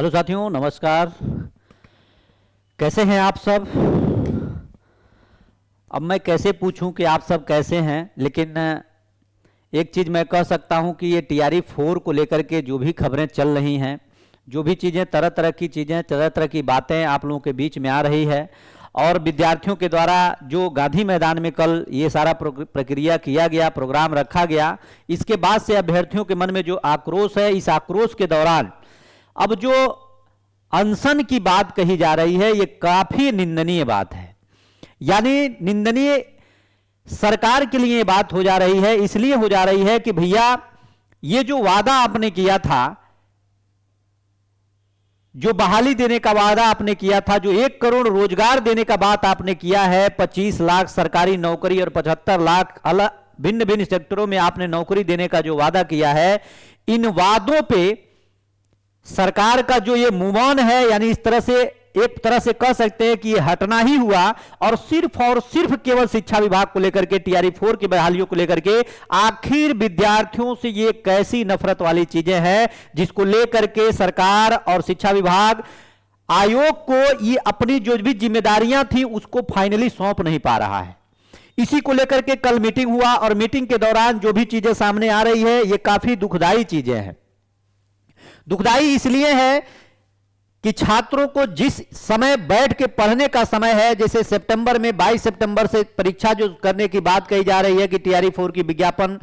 Hello साथियों, नमस्कार। कैसे हैं आप सब? अब मैं कैसे पूछूं कि आप सब कैसे हैं, लेकिन एक चीज़ मैं कह सकता हूं कि ये TRE-4 को लेकर के जो भी खबरें चल रही हैं, जो भी चीज़ें, तरह तरह की चीज़ें, तरह तरह की बातें आप लोगों के बीच में आ रही है, और विद्यार्थियों के द्वारा जो गांधी मैदान में कल ये सारा प्रक्रिया किया गया, प्रोग्राम रखा गया, इसके बाद से अभ्यर्थियों के मन में जो आक्रोश है, इस आक्रोश के दौरान अब जो अनशन की बात कही जा रही है, ये काफी निंदनीय बात है। यानी निंदनीय सरकार के लिए बात हो जा रही है। इसलिए हो जा रही है कि भैया, ये जो वादा आपने किया था, जो बहाली देने का वादा आपने किया था, जो 1 करोड़ रोजगार देने का बात आपने किया है, 25 लाख सरकारी नौकरी और 75 लाख अलग भिन्न भिन्न सेक्टरों में आपने नौकरी देने का जो वादा किया है, इन वादों पे सरकार का जो ये मूव ऑन है, यानी इस तरह से एक तरह से कह सकते हैं कि ये हटना ही हुआ, और सिर्फ केवल शिक्षा विभाग को लेकर के, TRE-4 की बहालियों को लेकर के, आखिर विद्यार्थियों से ये कैसी नफरत वाली चीजें हैं जिसको लेकर के सरकार और शिक्षा विभाग आयोग को ये अपनी जो भी जिम्मेदारियां थी उसको फाइनली सौंप नहीं पा रहा है। इसी को लेकर के कल मीटिंग हुआ, और मीटिंग के दौरान जो भी चीजें सामने आ रही है, ये काफी दुखदाई चीजें हैं। दुखदाई इसलिए है कि छात्रों को जिस समय बैठ के पढ़ने का समय है, जैसे सितंबर में 22 सितंबर से परीक्षा जो करने की बात कही जा रही है कि TRE-4 की विज्ञापन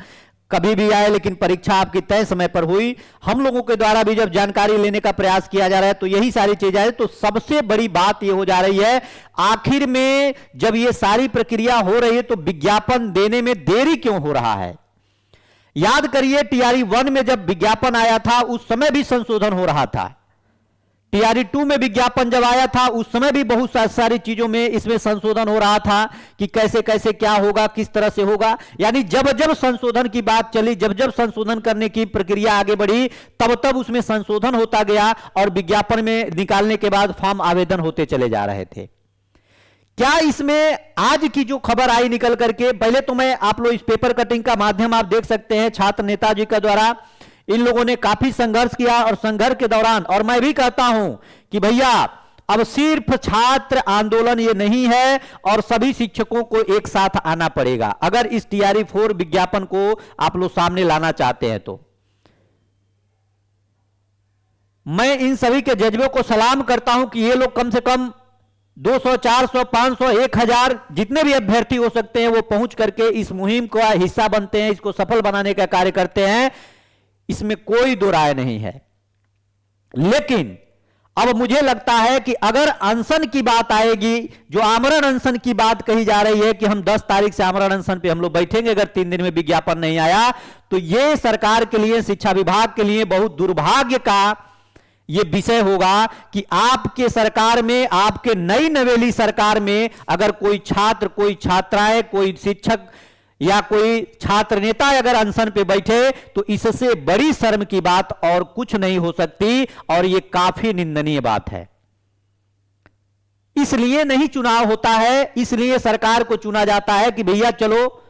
कभी भी आए, लेकिन परीक्षा आपकी तय समय पर हुई। हम लोगों के द्वारा भी जब जानकारी लेने का प्रयास किया जा रहा है तो यही सारी चीजें हैं। तो सबसे बड़ी बात यह हो जा रही है, आखिर में जब यह सारी प्रक्रिया हो रही है तो विज्ञापन देने में देरी क्यों हो रहा है? याद करिए, TRE-1 में जब विज्ञापन आया था उस समय भी संशोधन हो रहा था। TRE-2 में विज्ञापन जब आया था उस समय भी बहुत सारी चीजों में इसमें संशोधन हो रहा था कि कैसे कैसे क्या होगा, किस तरह से होगा। यानी जब जब संशोधन की बात चली, जब जब संशोधन करने की प्रक्रिया आगे बढ़ी, तब तब उसमें संशोधन होता गया, और विज्ञापन में निकालने के बाद फॉर्म आवेदन होते चले जा रहे थे। क्या इसमें आज की जो खबर आई निकल करके, पहले तो मैं आप लोग इस पेपर कटिंग का माध्यम आप देख सकते हैं, छात्र नेताजी के द्वारा इन लोगों ने काफी संघर्ष किया, और संघर्ष के दौरान, और मैं भी कहता हूं कि भैया अब सिर्फ छात्र आंदोलन ये नहीं है, और सभी शिक्षकों को एक साथ आना पड़ेगा अगर इस TRE-4 विज्ञापन को आप लोग सामने लाना चाहते हैं। तो मैं इन सभी के जज्बे को सलाम करता हूं कि ये लोग कम से कम 200, 400, 500, 1000 जितने भी अभ्यर्थी हो सकते हैं वो पहुंच करके इस मुहिम का हिस्सा बनते हैं, इसको सफल बनाने का कार्य करते हैं, इसमें कोई दो राय नहीं है। लेकिन अब मुझे लगता है कि अगर अनशन की बात आएगी, जो आमरण अनशन की बात कही जा रही है कि हम 10 तारीख से आमरण अनशन पे हम लोग बैठेंगे अगर 3 दिन में विज्ञापन नहीं आया, तो यह सरकार के लिए, शिक्षा विभाग के लिए बहुत दुर्भाग्य का यह विषय होगा कि आपके सरकार में, आपके नई नवेली सरकार में अगर कोई छात्र, कोई छात्राएं, कोई शिक्षक या कोई छात्र नेता अगर अनशन पे बैठे, तो इससे बड़ी शर्म की बात और कुछ नहीं हो सकती, और यह काफी निंदनीय बात है। इसलिए नहीं चुनाव होता है, इसलिए सरकार को चुना जाता है कि भैया चलो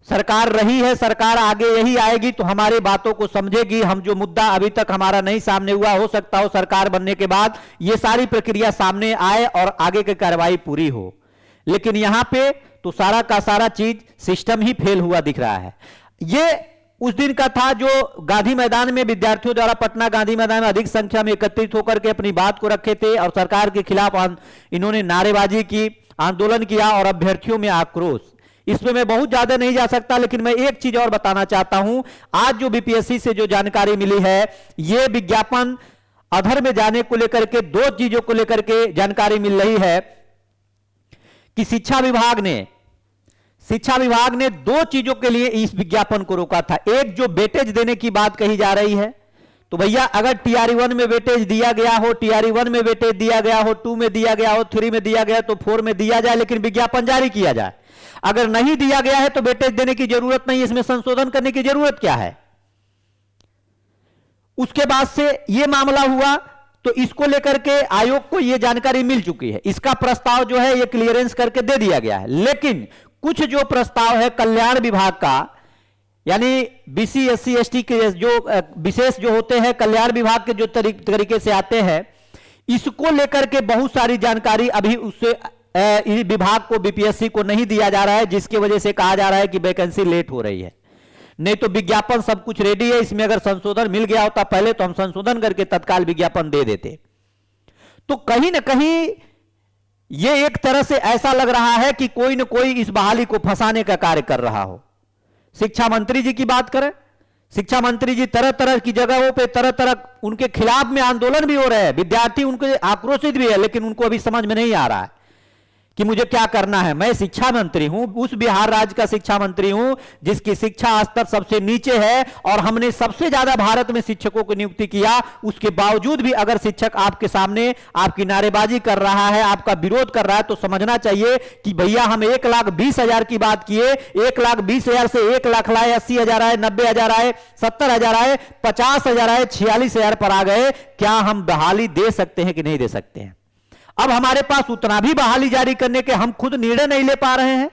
सरकार रही है, सरकार आगे यही आएगी तो हमारी बातों को समझेगी, हम जो मुद्दा अभी तक हमारा नहीं सामने हुआ, हो सकता हो सरकार बनने के बाद यह सारी प्रक्रिया सामने आए और आगे की कार्रवाई पूरी हो। लेकिन यहां पे तो सारा का सारा चीज सिस्टम ही फेल हुआ दिख रहा है। यह उस दिन का था जो गांधी मैदान में विद्यार्थियों द्वारा पटना गांधी मैदान में अधिक संख्या में एकत्रित होकर के अपनी बात को रखे थे, और सरकार के खिलाफ इन्होंने नारेबाजी की, आंदोलन किया, और अभ्यर्थियों में आक्रोश। इसमें मैं बहुत ज्यादा नहीं जा सकता, लेकिन मैं एक चीज और बताना चाहता हूं। आज जो BPSC से जो जानकारी मिली है, यह विज्ञापन अधर में जाने को लेकर के 2 चीजों को लेकर के जानकारी मिल रही है कि शिक्षा विभाग ने 2 चीजों के लिए इस विज्ञापन को रोका था। एक, जो वेटेज देने की बात कही जा रही है, तो भैया अगर TRE-1 में वेटेज दिया गया हो, TRE-1 में वेटेज दिया गया हो, 2 में दिया गया हो, 3 में दिया गया तो 4 में दिया जाए, लेकिन विज्ञापन जारी किया जाए। अगर नहीं दिया गया है तो वेटेज देने की जरूरत नहीं, इसमें संशोधन करने की जरूरत क्या है? उसके बाद से यह मामला हुआ, तो इसको लेकर के आयोग को यह जानकारी मिल चुकी है, इसका प्रस्ताव जो है यह क्लियरेंस करके दे दिया गया है। लेकिन कुछ जो प्रस्ताव है कल्याण विभाग का, यानी बीसी एससी एसटी के जो विशेष जो होते हैं कल्याण विभाग के जो तरीके से आते हैं, इसको लेकर के बहुत सारी जानकारी अभी उससे विभाग को बीपीएससी को नहीं दिया जा रहा है, जिसकी वजह से कहा जा रहा है कि वैकेंसी लेट हो रही है। नहीं तो विज्ञापन सब कुछ रेडी है, इसमें अगर संशोधन मिल गया होता पहले तो हम संशोधन करके तत्काल विज्ञापन दे देते। तो कहीं ना कहीं यह एक तरह से ऐसा लग रहा है कि कोई ना कोई इस बहाली को फंसाने का कार्य कर रहा हो। शिक्षा मंत्री जी की बात करें, शिक्षा मंत्री जी तरह तरह की जगहों पे तरह तरह उनके खिलाफ में आंदोलन भी हो रहे हैं, विद्यार्थी उनके आक्रोशित भी है, लेकिन उनको अभी समझ में नहीं आ रहा है कि मुझे क्या करना है। मैं शिक्षा मंत्री हूं, उस बिहार राज्य का शिक्षा मंत्री हूं जिसकी शिक्षा स्तर सबसे नीचे है और हमने सबसे ज्यादा भारत में शिक्षकों की नियुक्ति किया। उसके बावजूद भी अगर शिक्षक आपके सामने आपकी नारेबाजी कर रहा है, आपका विरोध कर रहा है, तो समझना चाहिए कि भैया हम 1,20,000 की बात किए, 1,20,000 से 1 लाख लाए, 80,000 आए, 90,000 आए, 70,000 आए, 50,000 आए, 46,000 पर आ गए। क्या हम बहाली दे सकते हैं कि नहीं दे सकते हैं? अब हमारे पास उतना भी बहाली जारी करने के हम खुद निर्णय नहीं ले पा रहे हैं।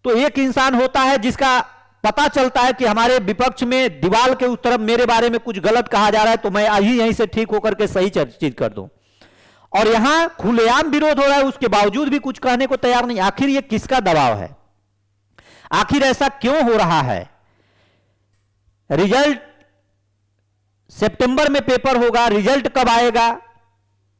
तो एक इंसान होता है जिसका पता चलता है कि हमारे विपक्ष में दीवार के उस तरफ मेरे बारे में कुछ गलत कहा जा रहा है, तो मैं यहीं से ठीक होकर के सही चीज कर दूं। और यहां खुलेआम विरोध हो रहा है, उसके बावजूद भी कुछ कहने को तैयार नहीं। आखिर यह किसका दबाव है? आखिर ऐसा क्यों हो रहा है? रिजल्ट सितंबर में पेपर होगा, रिजल्ट कब आएगा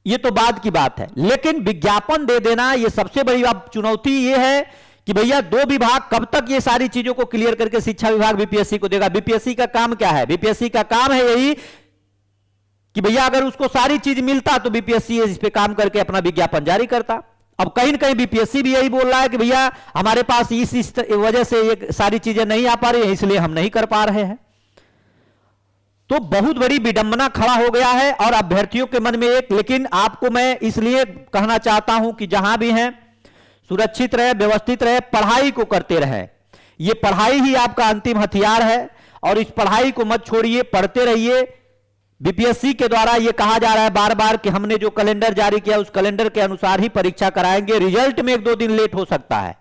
ये तो बाद की बात है, लेकिन विज्ञापन दे देना ये सबसे बड़ी चुनौती ये है कि भैया दो विभाग कब तक ये सारी चीजों को क्लियर करके शिक्षा विभाग बीपीएससी को देगा। बीपीएससी का काम क्या है? बीपीएससी का काम है यही कि भैया अगर उसको सारी चीज मिलता तो बीपीएससी इस पे काम करके अपना विज्ञापन जारी करता। अब कहीं ना कहीं बीपीएससी भी यही बोल रहा है कि भैया हमारे पास इस वजह से ये सारी चीजें नहीं आ पा रही है, इसलिए हम नहीं कर पा रहे हैं। तो बहुत बड़ी विडंबना खड़ा हो गया है और अभ्यर्थियों के मन में एक, लेकिन आपको मैं इसलिए कहना चाहता हूं कि जहां भी हैं सुरक्षित रहे, व्यवस्थित रहे, पढ़ाई को करते रहे। ये पढ़ाई ही आपका अंतिम हथियार है और इस पढ़ाई को मत छोड़िए, पढ़ते रहिए। बीपीएससी के द्वारा यह कहा जा रहा है बार बार कि हमने जो कैलेंडर जारी किया उस कैलेंडर के अनुसार ही परीक्षा कराएंगे। रिजल्ट में 1-2 दिन लेट हो सकता है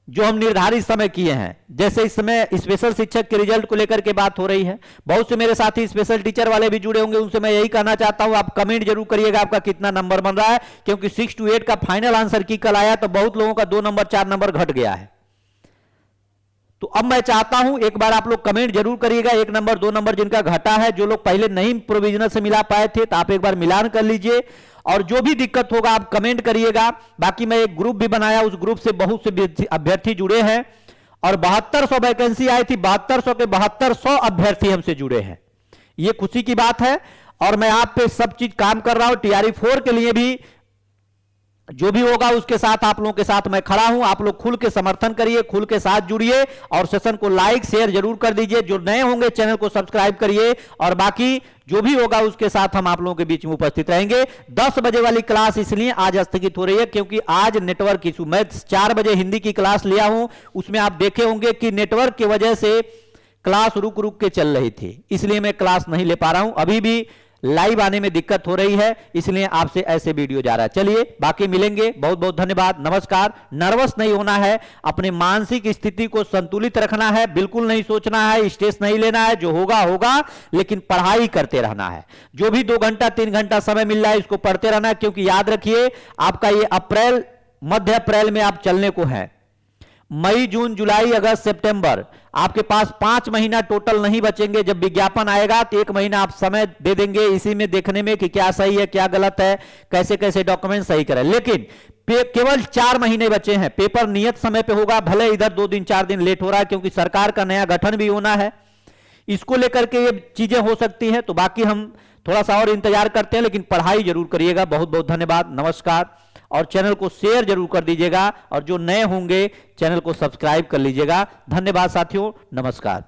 जो हम निर्धारित समय किए हैं। जैसे इस समय स्पेशल शिक्षक के रिजल्ट को लेकर के बात हो रही है, बहुत से मेरे साथी स्पेशल टीचर वाले भी जुड़े होंगे, उनसे मैं यही कहना चाहता हूं आप कमेंट जरूर करिएगा आपका कितना नंबर बन रहा है, क्योंकि 6 to 8 का फाइनल आंसर की कल आया तो बहुत लोगों का 2 नंबर 4 नंबर घट गया है। तो अब मैं चाहता हूं एक बार आप लोग कमेंट जरूर करिएगा, 1 नंबर 2 नंबर जिनका घटा है, जो लोग पहले नहीं प्रोविजनल से मिला पाए थे तो आप एक बार मिलान कर लीजिए और जो भी दिक्कत होगा आप कमेंट करिएगा। बाकी मैं एक ग्रुप भी बनाया, उस ग्रुप से बहुत से अभ्यर्थी जुड़े हैं और 7200 वैकेंसी आई थी, 7200 के 7200 अभ्यर्थी हमसे जुड़े हैं। ये खुशी की बात है और मैं आप पे सब चीज काम कर रहा हूं। टीआरई 4 के लिए भी जो भी होगा उसके साथ आप लोगों के साथ मैं खड़ा हूं। आप लोग खुल के समर्थन करिए, खुल के साथ जुड़िए और सेशन को लाइक शेयर जरूर कर दीजिए। जो नए होंगे चैनल को सब्सक्राइब करिए और बाकी जो भी होगा उसके साथ हम आप लोगों के बीच में उपस्थित रहेंगे। 10 बजे वाली क्लास इसलिए आज स्थगित हो रही है क्योंकि आज नेटवर्क इशू, मैं 4 बजे हिंदी की क्लास लिया हूं, उसमें आप देखे होंगे कि नेटवर्क की वजह से क्लास रुक रुक के चल रही थी, इसलिए मैं क्लास नहीं ले पा रहा हूं। अभी भी लाइव आने में दिक्कत हो रही है, इसलिए आपसे ऐसे वीडियो जा रहा है। चलिए बाकी मिलेंगे, बहुत बहुत धन्यवाद, नमस्कार। नर्वस नहीं होना है, अपने मानसिक स्थिति को संतुलित रखना है, बिल्कुल नहीं सोचना है, स्ट्रेस नहीं लेना है, जो होगा होगा, लेकिन पढ़ाई करते रहना है। जो भी 2 घंटा 3 घंटा समय मिल रहा है इसको पढ़ते रहना है, क्योंकि याद रखिए आपका ये अप्रैल, मध्य अप्रैल में आप चलने को है। मई जून जुलाई अगस्त सितंबर आपके पास 5 महीना टोटल नहीं बचेंगे। जब विज्ञापन आएगा तो 1 महीना आप समय दे देंगे इसी में देखने में कि क्या सही है क्या गलत है, कैसे कैसे डॉक्यूमेंट सही करें। लेकिन केवल 4 महीने बचे हैं, पेपर नियत समय पे होगा, भले इधर 2 दिन 4 दिन लेट हो रहा है क्योंकि सरकार का नया गठन भी होना है, इसको लेकर के ये चीजें हो सकती हैं। तो बाकी हम थोड़ा सा और इंतजार करते हैं, लेकिन पढ़ाई जरूर करिएगा। बहुत बहुत धन्यवाद, नमस्कार। और चैनल को शेयर जरूर कर दीजिएगा और जो नए होंगे चैनल को सब्सक्राइब कर लीजिएगा। धन्यवाद साथियों, नमस्कार।